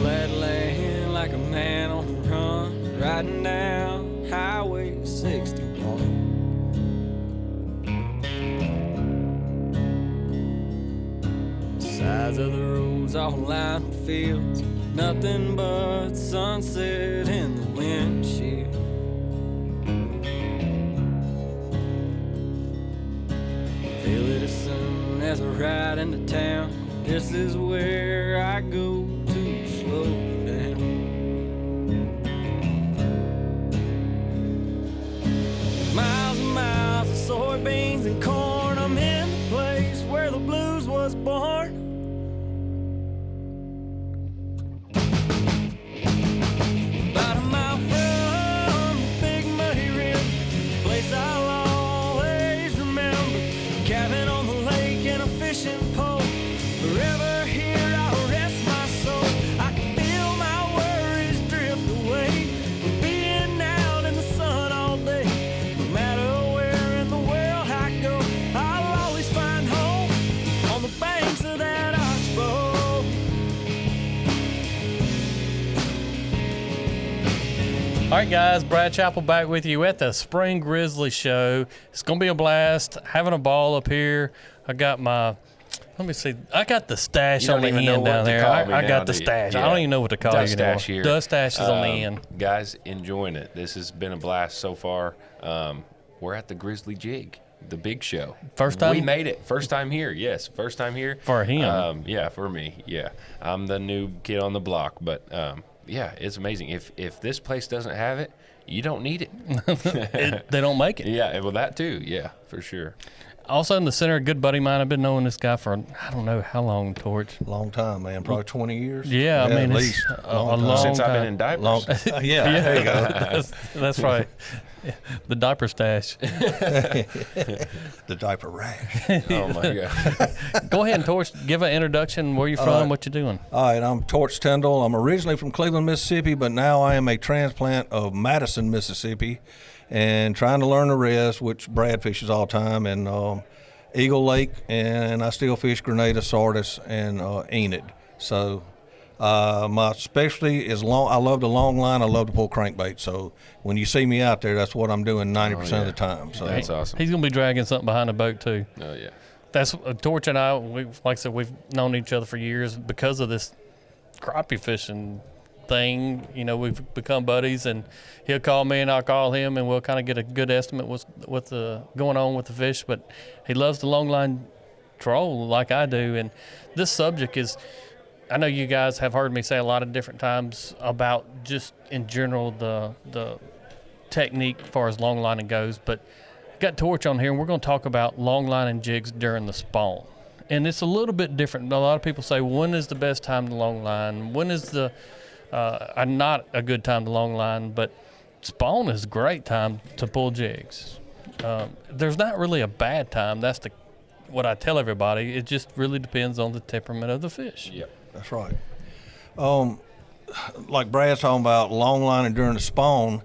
flatland like a man on the run, riding down Highway 61. Sides of the roads all lined with fields, nothing but sunset in the windshield. Feel it as soon as I ride into town. This is where I go to slow down. Miles and miles of soybeans and corn. I'm in the place where the blues was born. About a mile from the big muddy river, place I'll always remember. Cabin on the lake and a fishing pole. Forever here I'll rest my soul. I can feel my worries drift away from being out in the sun all day. No matter where in the world I go, I'll always find home on the banks of that oxbow. All right, guys, Brad Chappell back with you at the Spring Grizzly Show. It's going to be a blast, having a ball up here. I got my, let me see, I got the stash on the end down there. I got the stash. Yeah. I don't even know what to call Duh you anymore. Stache here. Duh Stache is on the end. Guys, enjoying it. This has been a blast so far. We're at the Grizzly Jig, the big show. First time? We made it. First time here. Yes, first time here. For him. Yeah, for me. Yeah. I'm the new kid on the block, but yeah, it's amazing. If this place doesn't have it, you don't need it. They don't make it. Yeah, well, that too. Yeah, for sure. Also in the center, a good buddy of mine. I've been knowing this guy for, I don't know how long, Torch. Long time, man. Probably 20 years. Yeah, I mean, at it's least. a long Since time. I've been in diapers. Long, yeah, there you go. That's right. The diaper stash. The diaper rash. Oh, my God. Go ahead and Torch, give an introduction. Where you from? What you doing? All right, I'm Torch Tindle. I'm originally from Cleveland, Mississippi, but now I am a transplant of Madison, Mississippi, and trying to learn the rest, which Brad fishes all the time, and Eagle Lake, and I still fish Grenada, Sardis, and Enid. So my specialty is long. I love the long line. I love to pull crankbait. So when you see me out there, that's what I'm doing 90% of the time. So That's awesome. He's going to be dragging something behind the boat, too. Oh, yeah. That's Torch and I, like I said, we've known each other for years because of this crappie fishing thing. You know, we've become buddies, and he'll call me and I'll call him, and we'll kind of get a good estimate what's going on with the fish. But he loves the long line troll like I do, and this subject is, I know you guys have heard me say a lot of different times about just in general the technique as far as long lining goes, but got Torch on here, and we're going to talk about long lining jigs during the spawn. And it's a little bit different. A lot of people say, when is the best time to long line? When is the not a good time to long line? But spawn is a great time to pull jigs. There's not really a bad time. That's what I tell everybody. It just really depends on the temperament of the fish. Yep. that's right. Like Brad's talking about long lining during the spawn,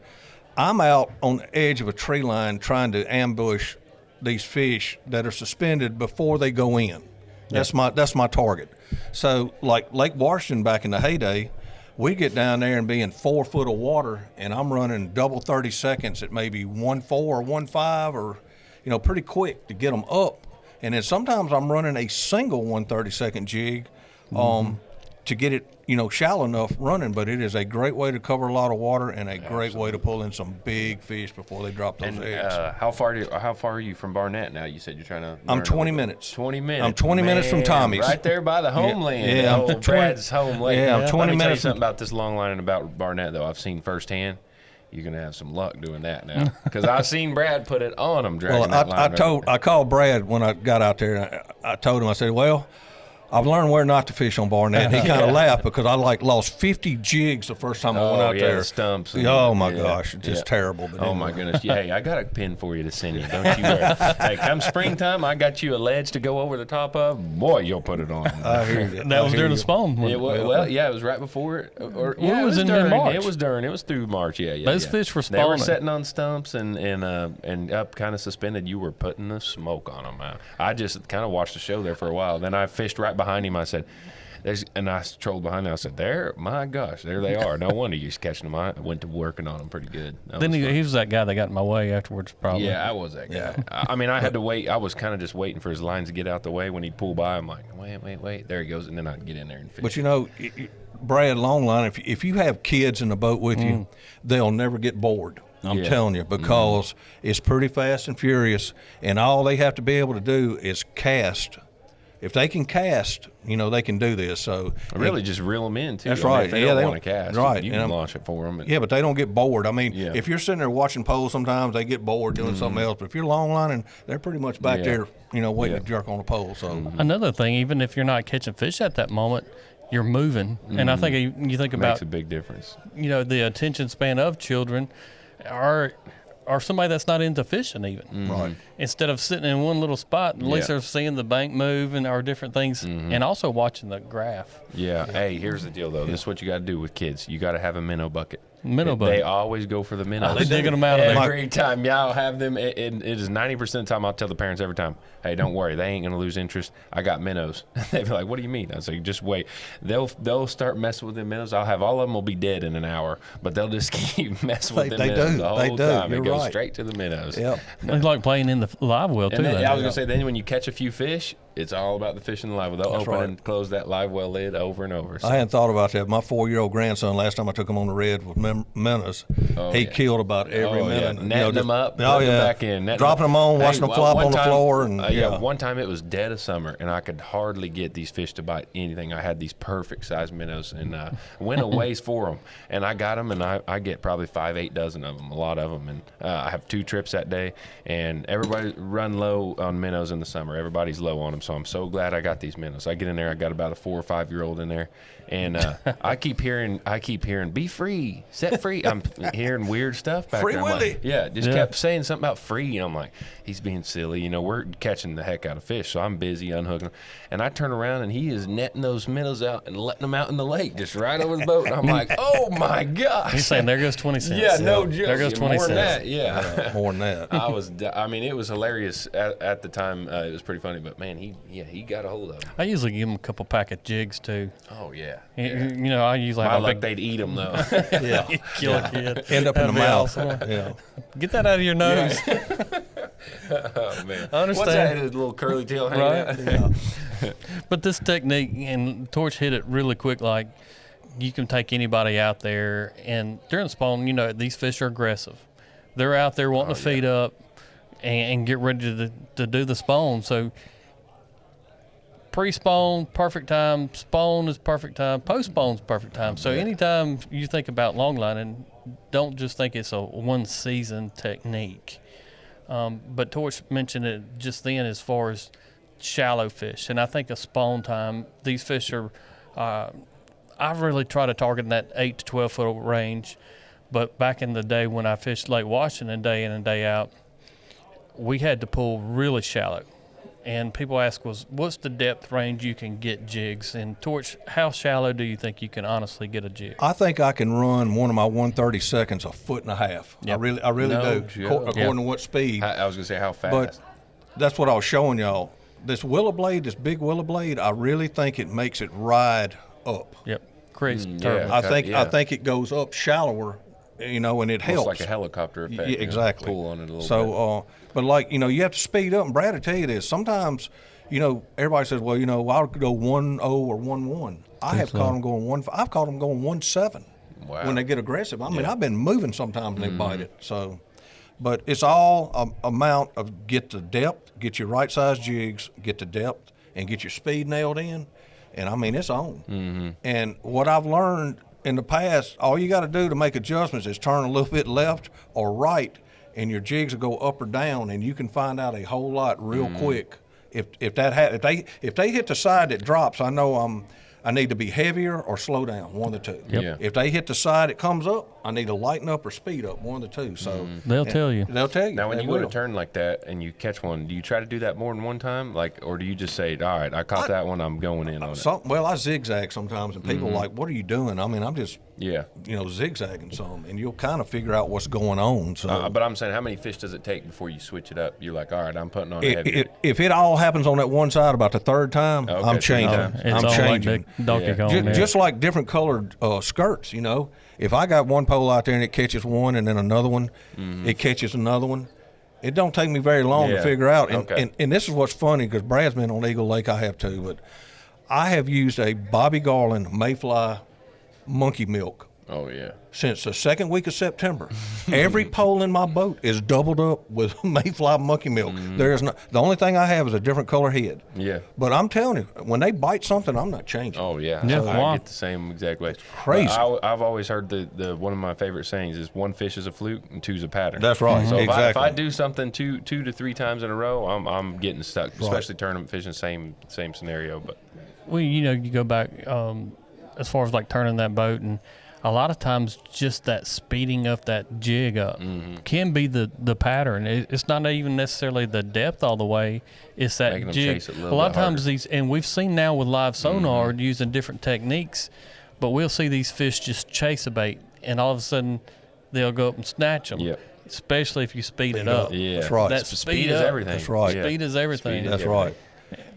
I'm out on the edge of a tree line trying to ambush these fish that are suspended before they go in. That's my target. So like Lake Washington back in the heyday, we get down there and be in 4 foot of water, and I'm running double 30 seconds at maybe 1.4 or 1.5, or pretty quick to get them up. And then sometimes I'm running a single 1/32 jig to get it, shallow enough running. But it is a great way to cover a lot of water and a great way to pull in some big fish before they drop those eggs. How far are you from Barnett now? You said you're trying to. I'm 20 minutes. 20 minutes. I'm 20 minutes from Tommy's. Right there by the homeland. Yeah, I'm old Brad's home lake. Yeah, I'm 20 Let me tell you minutes something about this long line and about Barnett, though. I've seen firsthand. You're gonna have some luck doing that now, because I've seen Brad put it on him dragging that line. I called Brad when I got out there, and I told him, I said, well, I've learned where not to fish on Barnett. And he kind of laughed because I lost 50 jigs the first time I went out there. The stumps. Oh my gosh, it's just terrible. But oh my goodness. Yeah, hey, I got a pin for you to send you. Don't you worry. Hey, come springtime, I got you a ledge to go over the top of. Boy, you'll put it on. I hear you. That was during the spawn. Yeah, well, it was right before it. It was in March. It was during. It was through March. Yeah. Those fish were spawning. They were sitting on stumps and up kind of suspended. You were putting the smoke on them. I just kind of watched the show there for a while. Then I fished right behind him. I said, And I trolled behind them. I said, "There, my gosh, there they are. No wonder you're catching them." I went to working on them pretty good. Then he was that guy that got in my way afterwards, probably. Yeah, I was that guy. I mean, I had to wait. I was kind of just waiting for his lines to get out the way. When he'd pull by, I'm like, wait. There he goes. And then I'd get in there and fish. But, you know, Brad Longline, if you have kids in the boat with you, they'll never get bored. I'm telling you, because it's pretty fast and furious, and all they have to be able to do is cast. If they can cast, you know, they can do this. So really, just reel them in too. That's I mean, right. if they don't want to cast, right. you can launch it for them. Yeah, but they don't get bored. I mean, if you're sitting there watching poles, sometimes they get bored doing something else. But if you're long lining, they're pretty much back there, you know, waiting to jerk on a pole. So another thing, even if you're not catching fish at that moment, you're moving, and I think you think about makes a big difference. You know, the attention span of children are somebody that's not into fishing even. Right. Instead of sitting in one little spot, at least they're seeing the bank move and or different things, and also watching the graph. Yeah. Hey, here's the deal though. This is what you got to do with kids. You got to have a minnow bucket. Minnow bucket. They always go for the minnows. They're digging them out of there. Every time y'all have them, it is 90% of the time I'll tell the parents every time, hey, don't worry, they ain't gonna lose interest. I got minnows. They be like, what do you mean? I say, just wait. They'll start messing with the minnows. I'll have all of them will be dead in an hour, but they'll just keep messing with the minnows the whole time. It goes straight to the minnows. Yep. It's like playing in the live well too. And then, I was gonna say, then when you catch a few fish, it's all about the fish in the live well. They'll open and close that live well lid over and over. So. I hadn't thought about that. My 4-year-old grandson, last time I took him on the red with minnows, he killed about every minnow. Yeah. Netting them up, putting them back in. Dropping them on, watching them flop on the floor. And one time it was dead of summer, and I could hardly get these fish to bite anything. I had these perfect size minnows, and went a ways for them. And I got them, and I get probably 5-8 dozen of them, a lot of them. And I have 2 trips that day, and everybody run low on minnows in the summer. Everybody's low on them, so I'm so glad I got these minnows. I get in there, I got about a 4 or 5-year-old in there, and I keep hearing, be free, set free. I'm hearing weird stuff back Free there. Willy. Like, kept saying something about free, and I'm like, he's being silly. You know, we're catching the heck out of fish, so I'm busy unhooking them. And I turn around, and he is netting those minnows out and letting them out in the lake, just right over the boat. And I'm like, oh my gosh. He's saying, there goes 20 cents. Yeah, no joke. There goes 20 more cents. Than that, more than that. I mean, it was hilarious at the time. It was pretty funny, but man, he got a hold of them. I usually give him a couple pack of jigs too. Oh yeah. You know, I usually have like they'd eat them though. Kill a kid. End up in the mouth. Yeah. Get that out of your nose. Oh man. I understand. What's that? His little curly tail hanging out. Yeah. But this technique, and Torch hit it really quick, like you can take anybody out there, and during spawn, you know, these fish are aggressive. They're out there wanting to feed up and get ready to do the spawn. So pre-spawn, perfect time. Spawn is perfect time. Post-spawn is perfect time. So anytime you think about longlining, don't just think it's a one-season technique. But Torch mentioned it just then as far as shallow fish. And I think a spawn time, these fish are I really try to target in that 8 to 12 foot range. But back in the day when I fished Lake Washington day in and day out, we had to pull really shallow. And people ask, what's the depth range you can get jigs? And Torch, how shallow do you think you can honestly get a jig? I think I can run one of my 1/32 a foot and a half. Yep. I really do, according to what speed. I was going to say how fast. But that's what I was showing y'all. This willow blade, this big willow blade, I really think it makes it ride up. Yep, crazy. I think it goes up shallower, you know, and it helps. It's like a helicopter effect. Yeah, exactly. Pull on it a little bit. But like, you know, you have to speed up. And Brad will tell you this. Sometimes, you know, everybody says, well, you know, I'll go 1.0 or 1.1. I've caught them going 1.7 when they get aggressive. I mean, I've been moving sometimes and they bite it. So, but it's all amount of get the depth, get your right size jigs, get the depth, and get your speed nailed in. And I mean, it's on. Mm-hmm. And what I've learned in the past, all you got to do to make adjustments is turn a little bit left or right, and your jigs will go up or down, and you can find out a whole lot real quick. If they hit the side that drops, I know I need to be heavier or slow down, one of the two. Yep. Yeah. If they hit the side that comes up, I need to lighten up or speed up, one of the two. So They'll tell you. They'll tell you. Now, when they you go will. to turn like that and you catch one, do you try to do that more than one time, or do you just say, "All right, I caught that one, I'm going in on it"? Well, I zigzag sometimes, and people are like, "What are you doing?" I mean, I'm just zigzagging some, and you'll kind of figure out what's going on. So, but I'm saying, how many fish does it take before you switch it up? You're like, "All right, I'm putting on heavy." If it all happens on that one side about the third time, Okay, I'm changing. it's I'm all like changing. big. Donkey Yeah. Kong. Yeah. Just like different colored skirts, you know. If I got one pole out there and it catches one, and then another one, it catches another one. It don't take me very long to Yeah. figure out. And, Okay. and this is what's funny, because Brad's been on Eagle Lake, I have too, but I have used a Bobby Garland Mayfly monkey milk Oh yeah. since the second week of September. Every pole in my boat is doubled up with Mayfly monkey milk. There is no, the only thing I have is a different color head. Yeah. But I'm telling you, when they bite something, I'm not changing. Oh yeah. Yeah, I wow. get the same exact way. crazy. I've always heard the one of my favorite sayings is one fish is a fluke and two's a pattern. That's right. So if Exactly. I do something two to three times in a row, I'm getting stuck. Especially tournament fishing, same scenario. But Well, you go back as far as like turning that boat, and a lot of times just that speeding up that jig up can be the pattern. It's not even necessarily the depth all the way. It's that Making them jig. chase it a A little lot bit of times harder. these, and we've seen now with live sonar using different techniques, but we'll see these fish just chase a bait, and all of a sudden they'll go up and snatch them. Yep. Especially if you speed it up. yeah, That's right. That speed speed is up. everything. That's right. Yeah. Speed is everything. Speed is That's everything. right.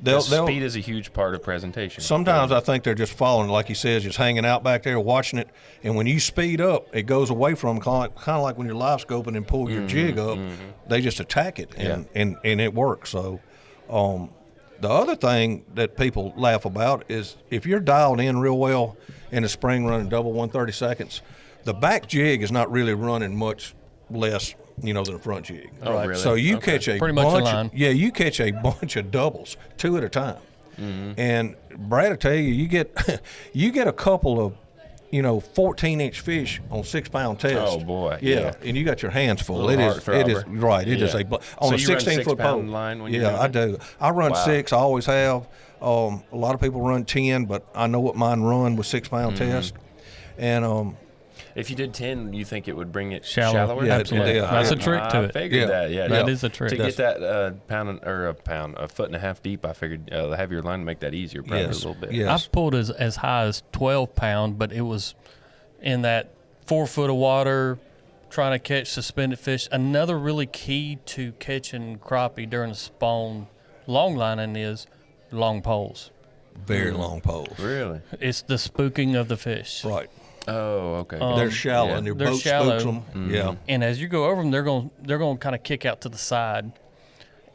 They'll, Speed is a huge part of presentation. sometimes I think they're just following, like he says, just hanging out back there watching it. And when you speed up, it goes away from them, kind of like when you're live scoping and pull your jig up. They just attack it, and it works. So the other thing that people laugh about is if you're dialed in real well in the spring running double 132nds, the back jig is not really running much less, than the front jig. Oh, really? So you Okay. catch a Pretty much in bunch. line. You catch a bunch of doubles, 2 at a time. And Brad will tell you, you get a couple of 14-inch fish on 6-pound test. Oh, boy, yeah, yeah. and you got your hands full. Little It heart is throbber. right. It is Yeah. on So a you run 16-foot pole 6-pound line when you're yeah, doing I it? do. I run Wow. 6. I always have. A lot of people run 10, but I know what mine run with 6-pound test. And If you did 10, you think it would bring it Shallow. shallower? Yeah, Absolutely. yeah. That's a trick to I it. figured Yeah. that. Yeah, That yeah. is a trick. To get that a foot and a half deep. I figured the heavier line to make that easier, probably Yes. a little bit. Yeah. Yes. I pulled as high as 12 pound, but it was in that 4 foot of water trying to catch suspended fish. Another really key to catching crappie during the spawn long lining is long poles. very long poles. Really? It's the spooking of the fish. Right. Oh, okay. They're shallow, yeah. and their They're boat shallow. spooks them. Yeah. And as you go over them, they're going to kind of kick out to the side.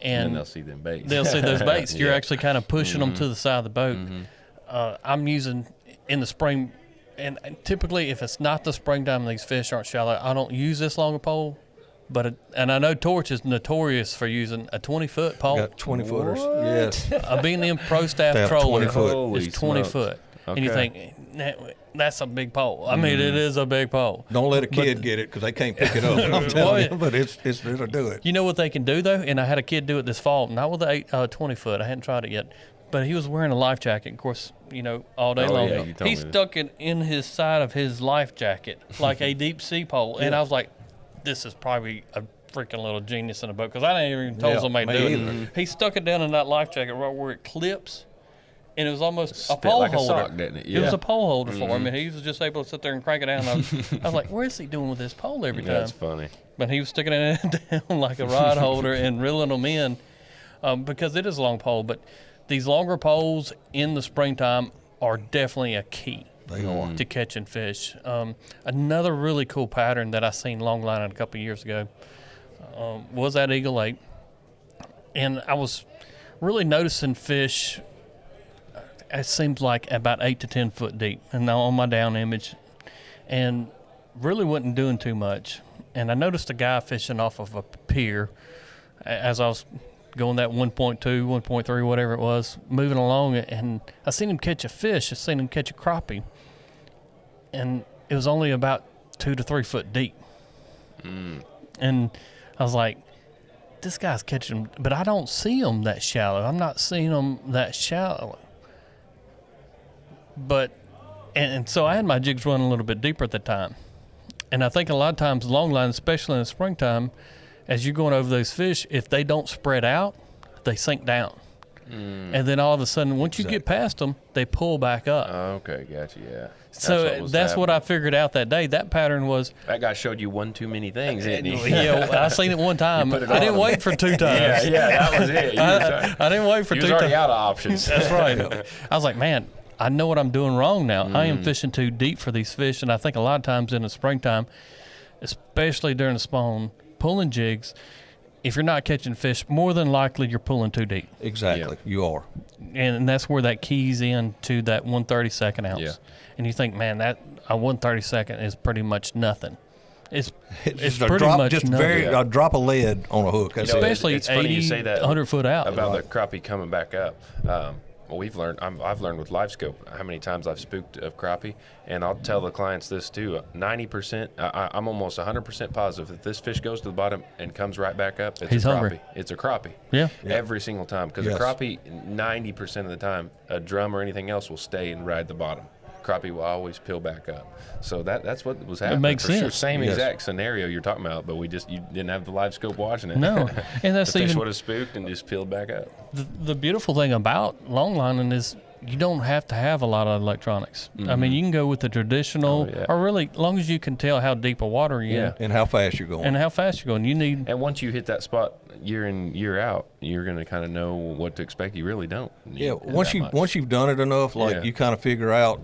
and And they'll see them baits. they'll see those baits. You're Yeah. actually kind of pushing them to the side of the boat. I'm using in the spring, and typically if it's not the springtime and these fish aren't shallow, I don't use this long a pole. But and I know Torch is notorious for using a 20-foot pole. Got 20-footers. Yes. A B&M Pro Staff They have troller 20 foot. Holy is 20 smokes. foot. And you Okay. think, that's a big pole. I mean, it is a big pole. Don't let a kid get it because they can't pick it up. I'm telling you, but it'll do it. You know what they can do though, and I had a kid do it this fall, not with the 20 foot. I hadn't tried it yet, but he was wearing a life jacket. Of course, all day Oh, long. yeah, you told He me that. stuck it in his side of his life jacket like a deep sea pole, and I was like, "This is probably a freaking little genius in a boat," because I didn't even told Yeah, somebody to me do it. either. He stuck it down in that life jacket right where it clips. And it was almost a Spit pole like a holder. sock, didn't it? It was Yeah. a pole holder for him, and he was just able to sit there and crank it down. And I was like, "Where is he doing with this pole every time?" That's funny. But he was sticking it down like a rod holder and reeling them in because it is a long pole. But these longer poles in the springtime are definitely a key to catching fish. Another really cool pattern that I seen long lining a couple of years ago was at Eagle Lake. And I was really noticing fish, it seems like about 8 to 10 foot deep, and now on my down image, and really wasn't doing too much. And I noticed a guy fishing off of a pier as I was going that 1.2, 1.3, whatever it was, moving along, and I seen him catch a fish. I seen him catch a crappie, and it was only about 2 to 3 foot deep. And I was like, this guy's catching them, but I don't see them that shallow. I'm not seeing them that shallow. But, and so I had my jigs running a little bit deeper at the time. And I think a lot of times long line, especially in the springtime, as you're going over those fish, if they don't spread out, they sink down. And then all of a sudden, once you get past them, they pull back up. Okay, gotcha. Yeah. So that's what I figured out that day. That pattern was, That guy showed you one too many things, didn't he? I seen it one time. put it I didn't on. wait for 2 times. yeah, that was it. I didn't wait for He 2 was already times. out of options. That's right. I was like, man, I know what I'm doing wrong now. I am fishing too deep for these fish, and I think a lot of times in the springtime, especially during the spawn, pulling jigs, if you're not catching fish, more than likely you're pulling too deep. Exactly, you are. And that's where that keys in to that 1/32 ounce. Yeah. And you think, man, that a 1/32 is pretty much nothing. It's Just a pretty drop, much just nothing. a drop of lead on a hook. That's You know, it. Especially it's funny you 80, say that 100 foot out. about the crappie coming back up. Well, I've learned with live scope how many times I've spooked of crappie, and I'll tell the clients this too. 90%, I'm almost 100% positive that this fish goes to the bottom and comes right back up. It's He's a crappie. hungry. It's a crappie. Yeah. Every single time, because Yes. a crappie, 90% of the time, a drum or anything else will stay and ride the bottom. Crappie will always peel back up. So that's what was happening. makes for sure. sense. Same Yes. exact scenario you're talking about, but you didn't have the live scope watching it. No. And that's the fish even would have spooked and just peeled back up. the beautiful thing about longlining is you don't have to have a lot of electronics. I mean, you can go with the traditional, Oh, yeah. or really, as long as you can tell how deep a water you're in And how fast you're going. and how fast you're going. You need And once you hit that spot year in, year out, you're going to kind of know what to expect. You really don't. Yeah, need once that much. once you've done it enough, like Yeah. you kind of figure out,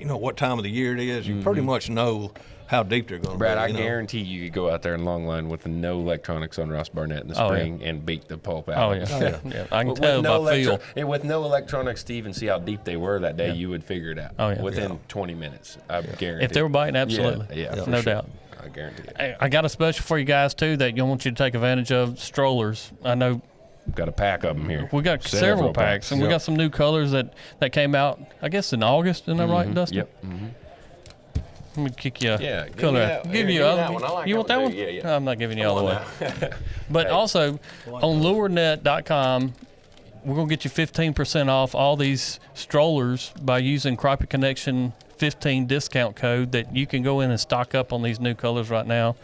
what time of the year it is. You pretty much know how deep they're going to be. Brad, I you know. guarantee you could go out there and long line with no electronics on Ross Barnett in the Oh, yeah. spring and beat the pulp out. Oh of yeah, it. yeah. I can With tell no by feel. and with no electronics to even see how deep they were that day, you would figure it out. Oh, yeah. Within 20 minutes, I guarantee. If they were biting, absolutely. Yeah, for no sure. doubt. I guarantee it. I got a special for you guys too that I want you to take advantage of. Strollers. I know Got a pack of them here. we got several packs, and we got some new colors that came out. I guess in August. Isn't that right, Dustin? Yep. Mm-hmm. Let me kick you a Yeah, give color. me that- Give here, you give me other- that one. I like you that want that one one? too. Yeah. I'm not giving you all the way. Now. But also on lurenet.com, we're gonna get you 15% off all these strollers by using Crappie Connection 15 discount code. That you can go in and stock up on these new colors right now.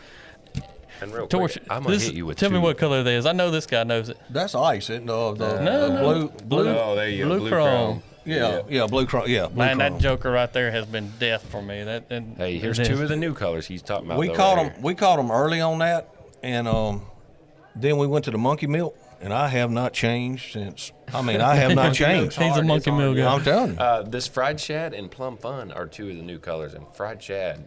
And real Torch, quick, I'm going to this- hit you with tell me two. what color that is. I know this guy knows it. That's ice, isn't it? No, The blue. Oh, there you go. Blue chrome. Yeah, blue chrome. Yeah, blue Man, chrome. that joker right there has been death for me. Hey, here's it is. two of the new colors he's talking about. We though, caught right them. here. We caught them early on that, and then we went to the monkey milk, and I have not changed since. I mean, I have not changed. He's a monkey mill guy. I'm telling you. This fried shad and plum fun are two of the new colors, and fried shad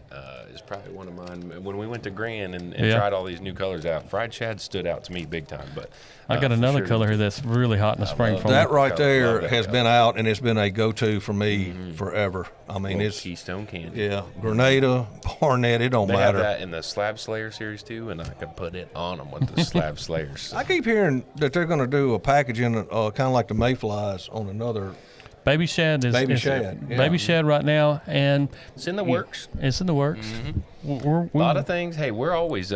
is probably one of mine. When we went to Grand and Yeah. tried all these new colors out, fried shad stood out to me big time. But I got for another sure, color here that's really hot in the spring for That me. right Love there that has color. been out, and it's been a go-to for me forever. I mean, Little it's Keystone Candy. yeah, Grenada, Barnett. It don't They have matter. that in the Slab Slayer series too, and I could put it on them with the Slab Slayers. I keep hearing that they're going to do a packaging, kind of like the mayflies on another. Baby shad is Baby is- shad, yeah. Baby shad right now, and It's in the works. it's in the works. A lot of things. Hey, we're always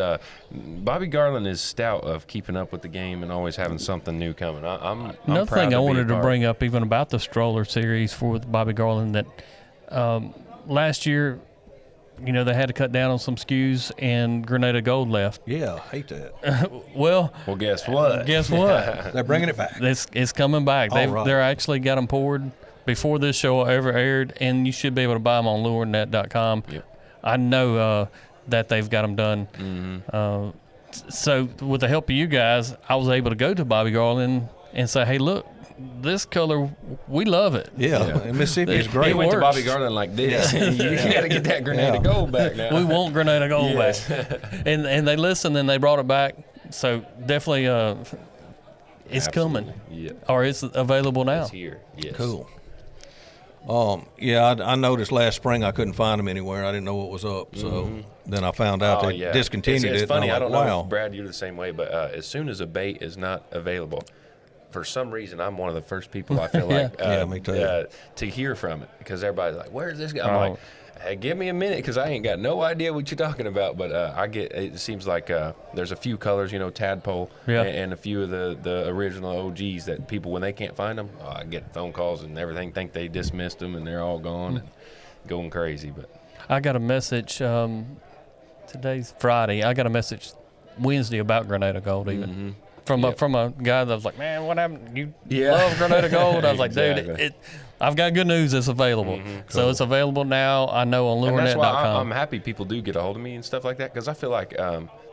Bobby Garland is stout of keeping up with the game and always having something new coming. I'm Another proud thing I to be a wanted to part. bring up, even about the stroller series for Bobby Garland, that last year, they had to cut down on some SKUs, and Grenada Gold left. Yeah, I hate that. Well, Well, guess what? guess what? They're bringing it back. It's coming back. All right. They're actually got them poured before this show ever aired, and you should be able to buy them on lurenet.com. Yep. I know that they've got them done. So with the help of you guys, I was able to go to Bobby Garland and say, hey, look, this color, we love it. Yeah, and Mississippi is It great. He went to works. Bobby Garland like this. You got to get that Grenada Yeah. Gold back now. We want Grenada Gold Yes. back. And they listened and they brought it back. So definitely it's coming. Absolutely. Yeah. Or it's available now. It's here. Yes. Cool. Yeah, I noticed last spring I couldn't find them anywhere. I didn't know what was up. So then I found out Oh, they yeah. discontinued it's it. and funny. I'm I don't like, know wow. if, Brad, you're the same way, but as soon as a bait is not available, for some reason, I'm one of the first people I feel like Yeah, me too. To hear from it, because everybody's like, where's this guy? I'm Oh. like, hey, give me a minute, because I ain't got no idea what you're talking about. But it seems like there's a few colors, tadpole, Yeah. and a few of the original OGs that people, when they can't find them, I get phone calls and everything, think they dismissed them and they're all gone and going crazy. But I got a message. Today's Friday. I got a message Wednesday about Grenada Gold, even from a guy that was like, "Man, what happened? You Yeah. love Grenada Gold?" I was like, Exactly. "Dude, I've got good news. It's available. So it's available now. I know on And that's why lurenet.com. I'm happy people do get a hold of me and stuff like that, because I feel like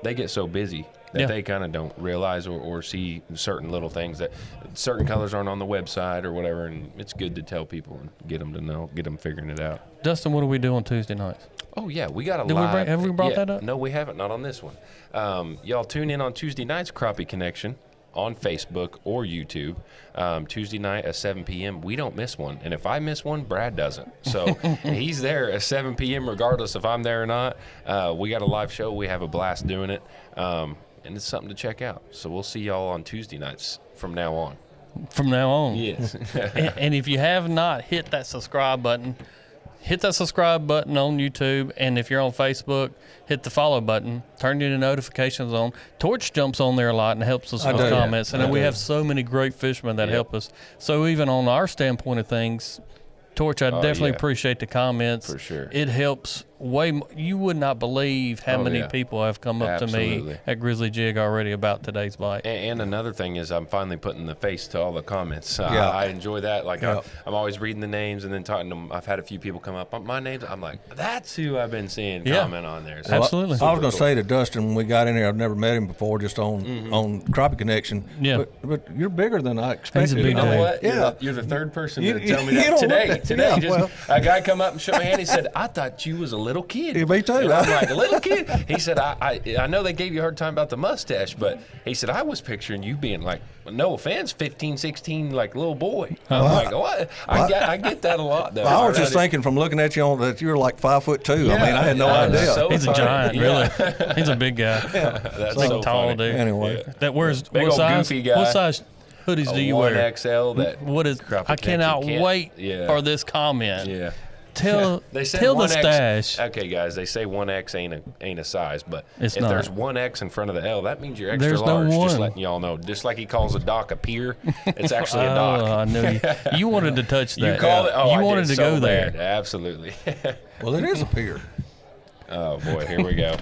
they get so busy that they kind of don't realize or see certain little things, that certain colors aren't on the website or whatever, and it's good to tell people and get them to know, get them figuring it out. Dustin, what do we do on Tuesday nights? Oh, yeah, we got a Did we live. have we brought that up? No, we haven't, not on this one. Y'all tune in on Tuesday nights, Crappie Connection, on Facebook or YouTube. Tuesday night at 7 p.m. We don't miss one. And if I miss one, Brad doesn't. So he's there at 7 p.m. regardless if I'm there or not. We got a live show. We have a blast doing it. And it's something to check out. So we'll see y'all on Tuesday nights from now on. From now on. Yes. And if you have not hit that subscribe button, hit that subscribe button on YouTube. And if you're on Facebook, hit the follow button. Turn your notifications on. Torch jumps on there a lot and helps us with comments. And then we have so many great fishermen that help us. So even on our standpoint of things, Torch, I definitely appreciate the comments. For sure. It helps way more. You would not believe how many people have come up to me at Grizzly Jig already about today's bite. And another thing is I'm finally putting the face to all the comments. I enjoy that. Like I'm always reading the names and then talking to them. I've had a few people come up. My name's, I'm like, that's who I've been seeing comment on there. So absolutely. I was going to say to Dustin when we got in here, I've never met him before, just on Crappie Connection. Yeah. But you're bigger than I expected. He's a big You know dude. what? Yeah. You're the third person You- to tell me you that don't today. look- Today, yeah, just, well. a guy come up and shook my hand. He said, "I thought you was a little kid." Yeah, me too. And I'm like, a little kid? He said, I know they gave you a hard time about the mustache, but he said, I was picturing you being like, no offense, 15, 16, like little boy. I'm like, what? I get that a lot, though. I was just thinking from looking at you that you were like 5'2". I mean, I had no Yeah, idea. so He's a funny. giant, really. He's a big guy. That's Big, so tall funny. dude. Anyway, That wears Big what old size? goofy guy. What size hoodies do you wear? 1XL. That What is? Crappie I cannot Connection wait can't- for this comment. Yeah. Tell They said tell the 1X stash. Okay, guys, they say 1X ain't a size, but It's if not. there's 1X in front of the L, that means you're extra There's no large. Just one. letting y'all know. Just like he calls a dock a pier, it's actually a dock. Oh, I knew you. You wanted to touch that. You call it? Oh, you I wanted did to so go there. bad. Absolutely. well, it is a pier. Oh boy, here we go.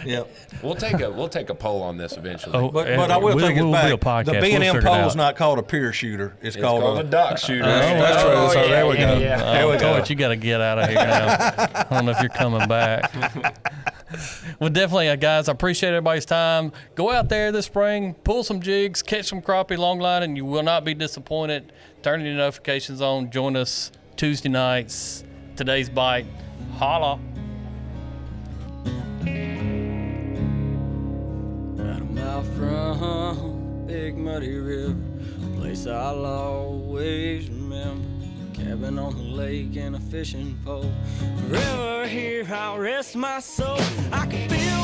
Yeah. We'll take a poll on this eventually. Oh, But I will take it we'll back. Be a podcast. The We'll B&M figure it pole out. is not called a pier shooter. It's it's called a dock shooter. That's true. So there we go. There we go. Torch, you got to get out of here now. I don't know if you're coming back. Well, definitely, guys, I appreciate everybody's time. Go out there this spring, pull some jigs, catch some crappie longline, and you will not be disappointed. Turn your notifications on. Join us Tuesday nights. Today's bite. Holla. About a mile from Big Muddy River, place I'll always remember. Cabin on the lake and a fishing pole. Forever here I'll rest my soul. I can feel